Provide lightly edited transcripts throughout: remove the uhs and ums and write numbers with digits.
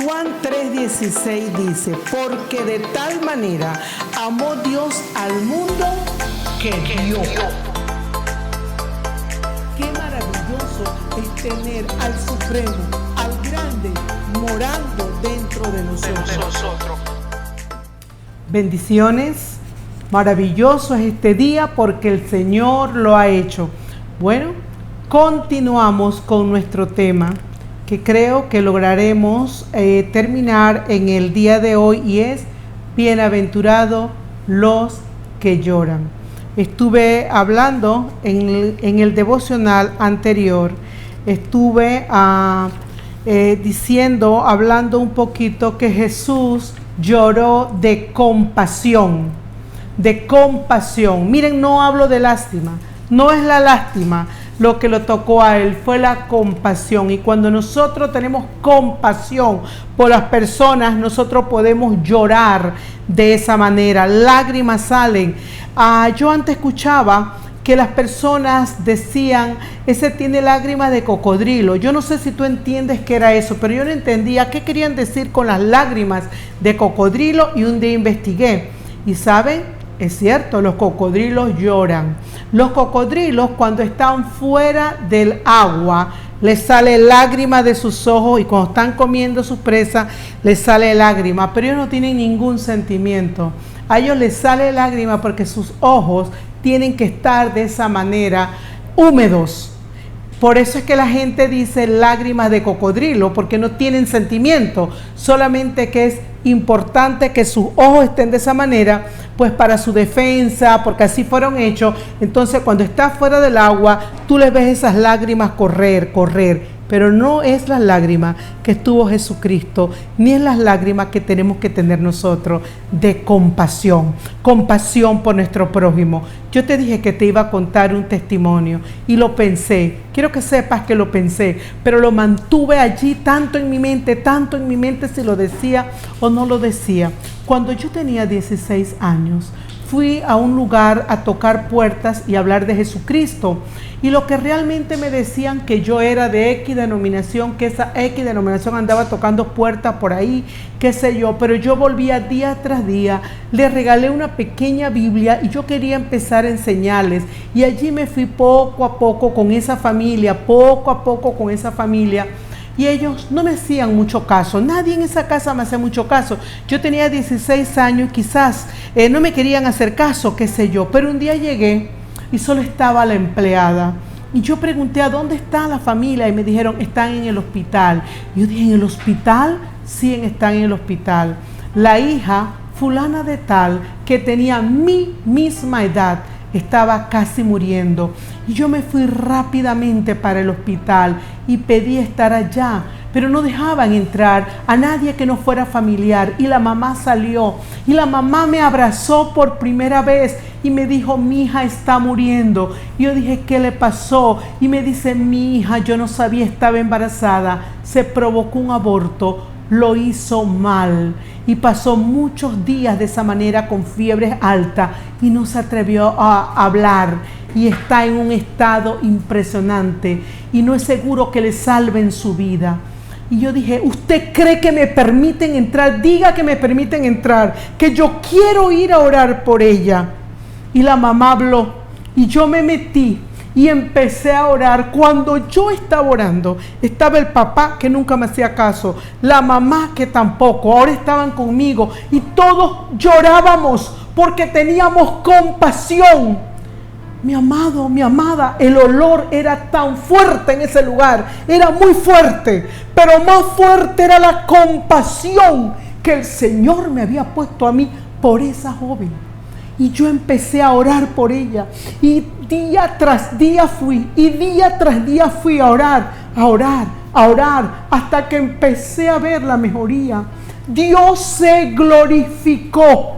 Juan 3:16 dice, porque de tal manera amó Dios al mundo que dio. Qué maravilloso es tener al Supremo, al Grande, morando dentro de nosotros. Bendiciones, maravilloso es este día porque el Señor lo ha hecho. Bueno, continuamos con nuestro tema que creo que lograremos terminar en el día de hoy y es bienaventurados los que lloran. Estuve hablando en el devocional anterior, estuve hablando un poquito que Jesús lloró de compasión, Miren, no hablo de lástima, no es la lástima lo que lo tocó a él, fue la compasión. Y cuando nosotros tenemos compasión por las personas, nosotros podemos llorar de esa manera, lágrimas salen. Yo antes escuchaba que las personas decían, ese tiene lágrimas de cocodrilo. Yo no sé si tú entiendes qué era eso, pero yo no entendía qué querían decir con las lágrimas de cocodrilo y un día investigué. Y ¿saben? Es cierto, los cocodrilos lloran. Los cocodrilos cuando están fuera del agua, les sale lágrima de sus ojos y cuando están comiendo sus presas, les sale lágrima, pero ellos no tienen ningún sentimiento. A ellos les sale lágrima porque sus ojos tienen que estar de esa manera húmedos. Por eso es que la gente dice lágrimas de cocodrilo, porque no tienen sentimiento, solamente que es importante que sus ojos estén de esa manera, pues para su defensa, porque así fueron hechos. Entonces cuando está fuera del agua, tú les ves esas lágrimas correr, pero no es las lágrimas que estuvo Jesucristo, ni es las lágrimas que tenemos que tener nosotros de compasión por nuestro prójimo. Yo te dije que te iba a contar un testimonio y lo pensé, quiero que sepas que lo pensé, pero lo mantuve allí tanto en mi mente si lo decía o no lo decía. Cuando yo tenía 16 años, fui a un lugar a tocar puertas y hablar de Jesucristo. Y lo que realmente me decían que yo era de X denominación, que esa X denominación andaba tocando puertas por ahí, qué sé yo. Pero yo volvía día tras día, le regalé una pequeña Biblia y yo quería empezar a enseñarles. Y allí me fui poco a poco con esa familia, Y ellos no me hacían mucho caso, nadie en esa casa me hacía mucho caso. Yo tenía 16 años, quizás no me querían hacer caso, qué sé yo. Pero un día llegué y solo estaba la empleada. Y yo pregunté, ¿a dónde está la familia? Y me dijeron, están en el hospital. Y yo dije, ¿en el hospital? Sí, están en el hospital. La hija, fulana de tal, que tenía mi misma edad, estaba casi muriendo. Y yo me fui rápidamente para el hospital y pedí estar allá, pero no dejaban entrar a nadie que no fuera familiar. Y la mamá salió y la mamá me abrazó por primera vez y me dijo, mi hija está muriendo. Y yo dije, ¿qué le pasó? Y me dice, mi hija, yo no sabía, estaba embarazada, se provocó un aborto, lo hizo mal y pasó muchos días de esa manera con fiebre alta y no se atrevió a hablar y está en un estado impresionante y no es seguro que le salven su vida. Y yo dije, ¿usted cree que me permiten entrar? Diga que me permiten entrar, que yo quiero ir a orar por ella. Y la mamá habló y yo me metí y empecé a orar. Cuando yo estaba orando, estaba el papá que nunca me hacía caso, la mamá que tampoco, ahora estaban conmigo y todos llorábamos porque teníamos compasión. Mi amado, mi amada, el olor era tan fuerte en ese lugar, era muy fuerte, pero más fuerte era la compasión que el Señor me había puesto a mí por esa joven. Y yo empecé a orar por ella y día tras día fui a orar, hasta que empecé a ver la mejoría. Dios se glorificó.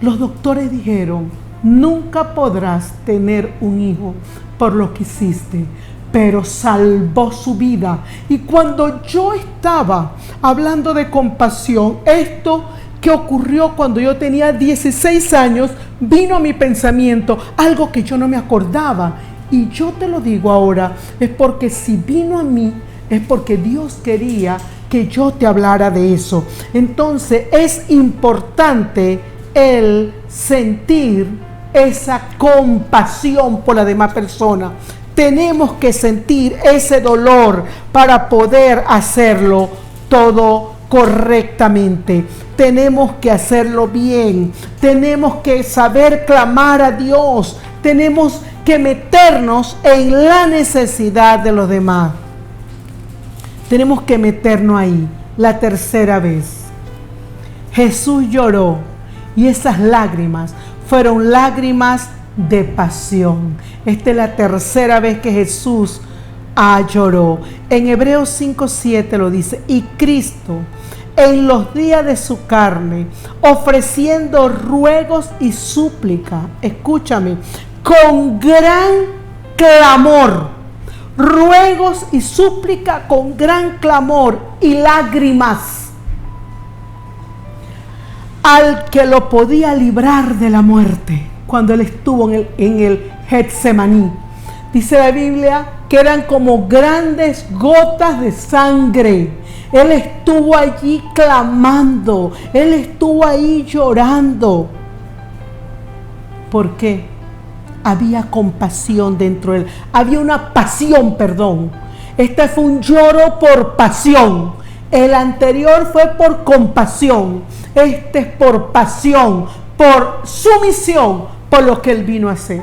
Los doctores dijeron, nunca podrás tener un hijo por lo que hiciste, pero salvó su vida. Y cuando yo estaba hablando de compasión, esto que ocurrió cuando yo tenía 16 años, vino a mi pensamiento, algo que yo no me acordaba. Y yo te lo digo ahora, es porque si vino a mí, es porque Dios quería que yo te hablara de eso. Entonces es importante el sentir esa compasión por la demás persona. Tenemos que sentir ese dolor para poder hacerlo todo correctamente. Tenemos que hacerlo bien. Tenemos que saber clamar a Dios. Tenemos que meternos en la necesidad de los demás. Tenemos que meternos ahí. La tercera vez, Jesús lloró, y esas lágrimas fueron lágrimas de pasión. Esta es la tercera vez que Jesús lloró. En Hebreos 5:7 lo dice: y Cristo, en los días de su carne, ofreciendo ruegos y súplica, escúchame, con gran clamor, ruegos y súplica con gran clamor y lágrimas, al que lo podía librar de la muerte, cuando él estuvo en el Getsemaní. Dice la Biblia que eran como grandes gotas de sangre. Él estuvo allí clamando, él estuvo ahí llorando. ¿Por qué? Había compasión dentro de él, había una pasión, perdón. Este fue un lloro por pasión. El anterior fue por compasión. Este es por pasión, por sumisión, por lo que él vino a hacer.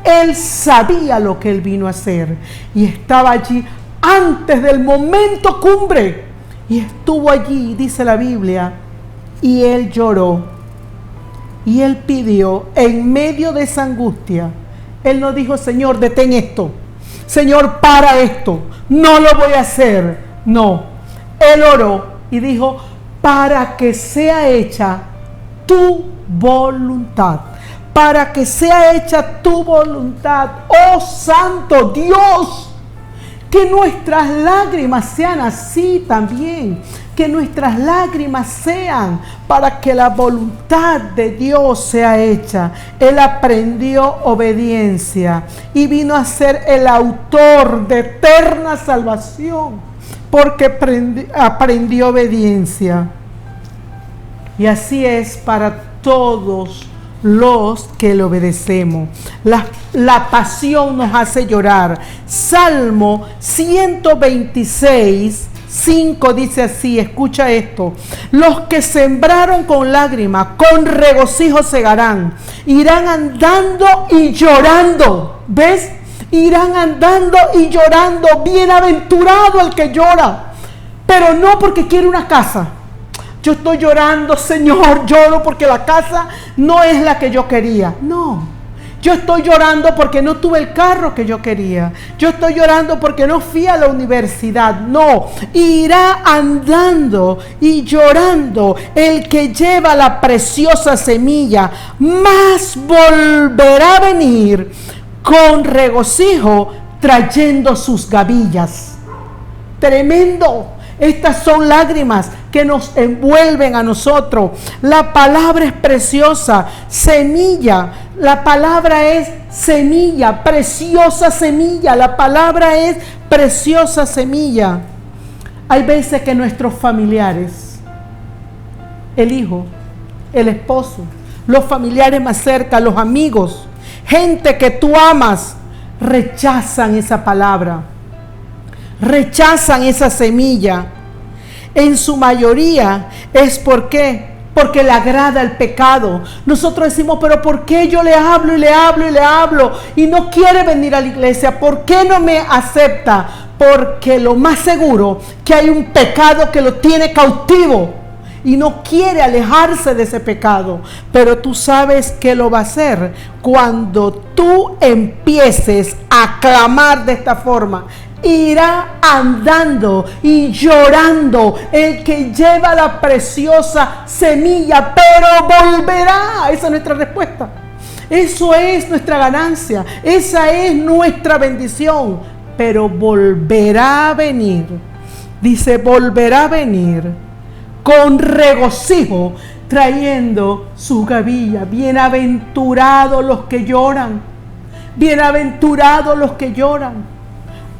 Él sabía lo que él vino a hacer y estaba allí antes del momento cumbre. Y estuvo allí, dice la Biblia, y él lloró. Y él pidió en medio de esa angustia. Él no dijo: Señor, detén esto. Señor, para esto. No lo voy a hacer. No. Él oró y dijo: para que sea hecha tu voluntad. Para que sea hecha tu voluntad, oh Santo Dios. Que nuestras lágrimas sean así también. Que nuestras lágrimas sean para que la voluntad de Dios sea hecha. Él aprendió obediencia y vino a ser el autor de eterna salvación, porque aprendió obediencia. Y así es para todos los que le obedecemos. La pasión nos hace llorar. Salmo 126, 5 dice así, escucha esto: los que sembraron con lágrimas, con regocijo segarán. Irán andando y llorando. ¿Ves? Irán andando y llorando. Bienaventurado el que llora, pero no porque quiere una casa. Yo estoy llorando, Señor, lloro porque la casa no es la que yo quería. No, yo estoy llorando porque no tuve el carro que yo quería. Yo estoy llorando porque no fui a la universidad. No, irá andando y llorando el que lleva la preciosa semilla, mas volverá a venir con regocijo trayendo sus gavillas. Tremendo. Estas son lágrimas que nos envuelven a nosotros. La palabra es preciosa, semilla. La palabra es semilla, preciosa semilla. La palabra es preciosa semilla. Hay veces que nuestros familiares, el hijo, el esposo, los familiares más cerca, los amigos, gente que tú amas, rechazan esa palabra. Rechazan esa semilla. En su mayoría es porque le agrada el pecado. Nosotros decimos: pero ¿por qué yo le hablo y le hablo y le hablo y no quiere venir a la iglesia? ¿Por qué no me acepta? Porque lo más seguro que hay un pecado que lo tiene cautivo y no quiere alejarse de ese pecado. Pero tú sabes que lo va a hacer cuando tú empieces a clamar de esta forma. Irá andando y llorando el que lleva la preciosa semilla, pero volverá. Esa es nuestra respuesta. Eso es nuestra ganancia. Esa es nuestra bendición. Pero volverá a venir. Dice: volverá a venir con regocijo trayendo su gavilla. Bienaventurados los que lloran. Bienaventurados los que lloran.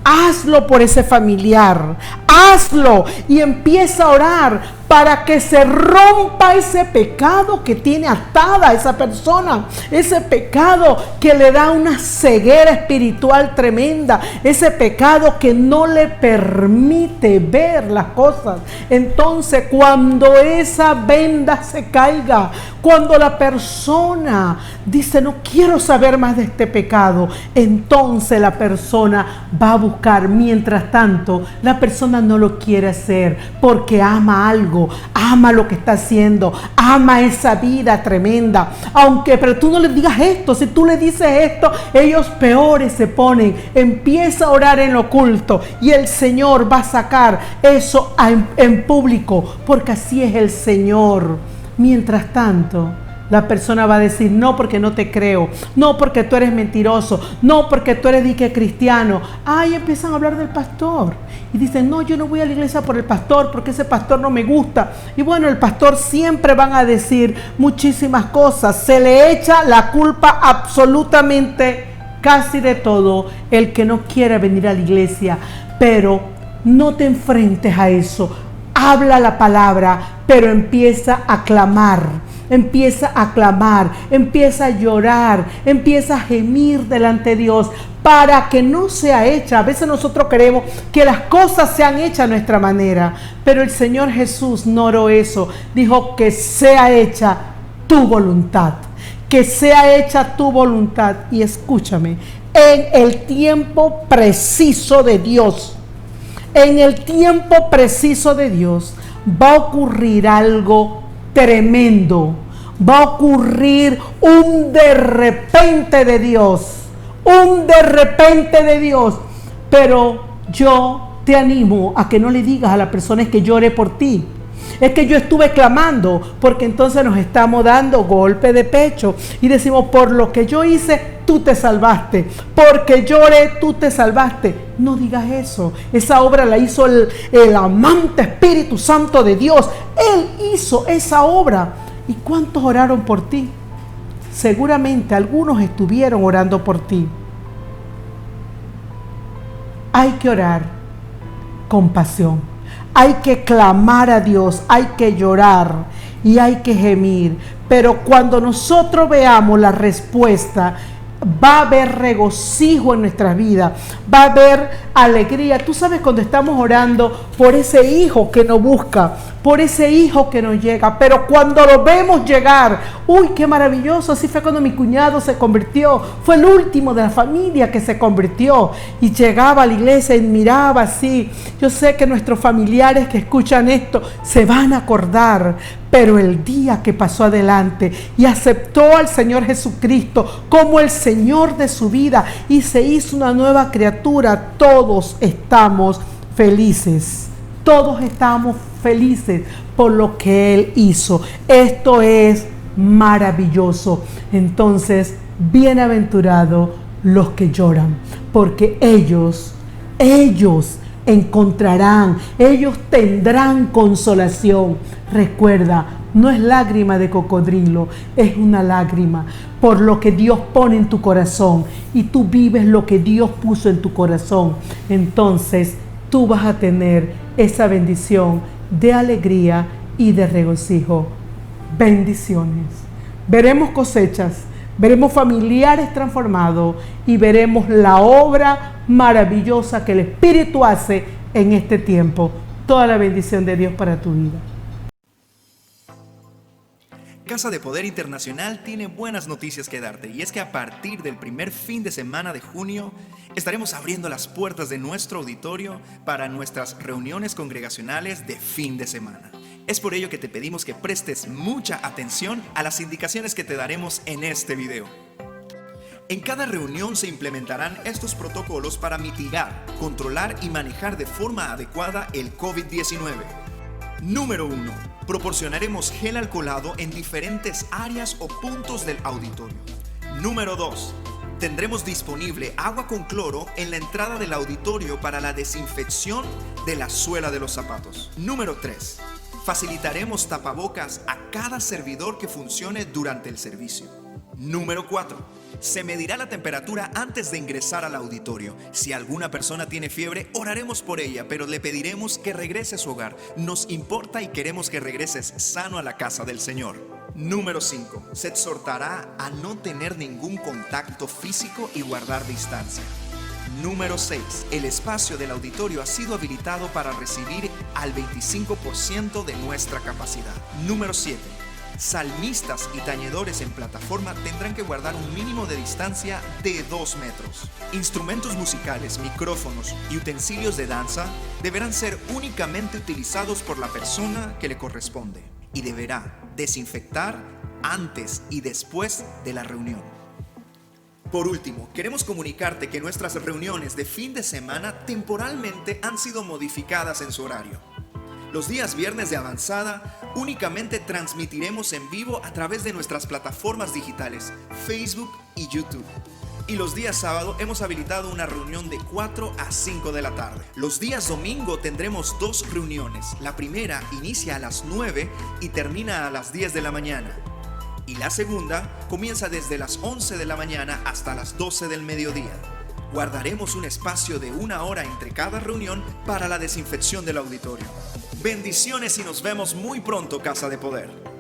Hazlo por ese familiar, hazlo y empieza a orar para que se rompa ese pecado que tiene atada a esa persona, ese pecado que le da una ceguera espiritual tremenda, ese pecado que no le permite ver las cosas. Entonces, cuando esa venda se caiga, cuando la persona dice no quiero saber más de este pecado, entonces la persona va a buscar. Mientras tanto, la persona no lo quiere hacer porque ama algo, ama lo que está haciendo, ama esa vida tremenda. Pero tú no le digas esto, si tú le dices esto, ellos peores se ponen. Empieza a orar en lo oculto y el Señor va a sacar eso en público, porque así es el Señor. Mientras tanto, la persona va a decir no porque no te creo, no porque tú eres mentiroso, no porque tú eres dique cristiano. Y empiezan a hablar del pastor y dicen no, yo no voy a la iglesia por el pastor porque ese pastor no me gusta. Y bueno, el pastor siempre van a decir muchísimas cosas, se le echa la culpa absolutamente casi de todo el que no quiere venir a la iglesia. Pero no te enfrentes a eso, habla la palabra, pero empieza a clamar. Empieza a clamar, empieza a llorar, empieza a gemir delante de Dios para que no sea hecha. A veces nosotros queremos que las cosas sean hechas a nuestra manera, pero el Señor Jesús no oró eso. Dijo que sea hecha tu voluntad, que sea hecha tu voluntad. Y escúchame, en el tiempo preciso de Dios, en el tiempo preciso de Dios, va a ocurrir algo tremendo. Va a ocurrir un de repente de Dios, un de repente de Dios. Pero yo te animo a que no le digas a la persona es que llore por ti, es que yo estuve clamando, porque entonces nos estamos dando golpe de pecho y decimos por lo que yo hice tú te salvaste, porque lloré tú te salvaste. No digas eso. Esa obra la hizo el amante Espíritu Santo de Dios. Él hizo esa obra. ¿Y cuántos oraron por ti? Seguramente algunos estuvieron orando por ti. Hay que orar con pasión. Hay que clamar a Dios, hay que llorar y hay que gemir. Pero cuando nosotros veamos la respuesta, va a haber regocijo en nuestras vidas, va a haber alegría. Tú sabes, cuando estamos orando por ese hijo que nos busca, por ese hijo que nos llega, pero cuando lo vemos llegar, uy, qué maravilloso. Así fue cuando mi cuñado se convirtió, fue el último de la familia que se convirtió y llegaba a la iglesia y miraba así. Yo sé que nuestros familiares que escuchan esto se van a acordar, pero el día que pasó adelante y aceptó al Señor Jesucristo como el Señor de su vida y se hizo una nueva criatura, todos estamos felices. Todos estamos felices por lo que Él hizo. Esto es maravilloso. Entonces, bienaventurados los que lloran, porque ellos encontrarán, ellos tendrán consolación. Recuerda, no es lágrima de cocodrilo, es una lágrima por lo que Dios pone en tu corazón y tú vives lo que Dios puso en tu corazón. Entonces, tú vas a tener esa bendición de alegría y de regocijo. Bendiciones. Veremos cosechas, veremos familiares transformados y veremos la obra maravillosa que el Espíritu hace en este tiempo. Toda la bendición de Dios para tu vida. Casa de Poder Internacional tiene buenas noticias que darte, y es que a partir del primer fin de semana de junio estaremos abriendo las puertas de nuestro auditorio para nuestras reuniones congregacionales de fin de semana. Es por ello que te pedimos que prestes mucha atención a las indicaciones que te daremos en este video. En cada reunión se implementarán estos protocolos para mitigar, controlar y manejar de forma adecuada el COVID-19. Número 1. Proporcionaremos gel alcoholado en diferentes áreas o puntos del auditorio. Número 2. Tendremos disponible agua con cloro en la entrada del auditorio para la desinfección de la suela de los zapatos. Número 3. Facilitaremos tapabocas a cada servidor que funcione durante el servicio. Número 4. Se medirá la temperatura antes de ingresar al auditorio. Si alguna persona tiene fiebre, oraremos por ella, pero le pediremos que regrese a su hogar. Nos importa y queremos que regreses sano a la casa del Señor. Número 5. Se exhortará a no tener ningún contacto físico y guardar distancia. Número 6. El espacio del auditorio ha sido habilitado para recibir al 25% de nuestra capacidad. Número 7. Salmistas y tañedores en plataforma tendrán que guardar un mínimo de distancia de 2 metros. Instrumentos musicales, micrófonos y utensilios de danza deberán ser únicamente utilizados por la persona que le corresponde y deberá desinfectar antes y después de la reunión. Por último, queremos comunicarte que nuestras reuniones de fin de semana temporalmente han sido modificadas en su horario. Los días viernes de avanzada únicamente transmitiremos en vivo a través de nuestras plataformas digitales, Facebook y YouTube. Y los días sábado hemos habilitado una reunión de 4 a 5 de la tarde. Los días domingo tendremos 2 reuniones. La primera inicia a las 9 y termina a las 10 de la mañana. Y la segunda comienza desde las 11 de la mañana hasta las 12 del mediodía. Guardaremos un espacio de 1 hora entre cada reunión para la desinfección del auditorio. Bendiciones y nos vemos muy pronto, Casa de Poder.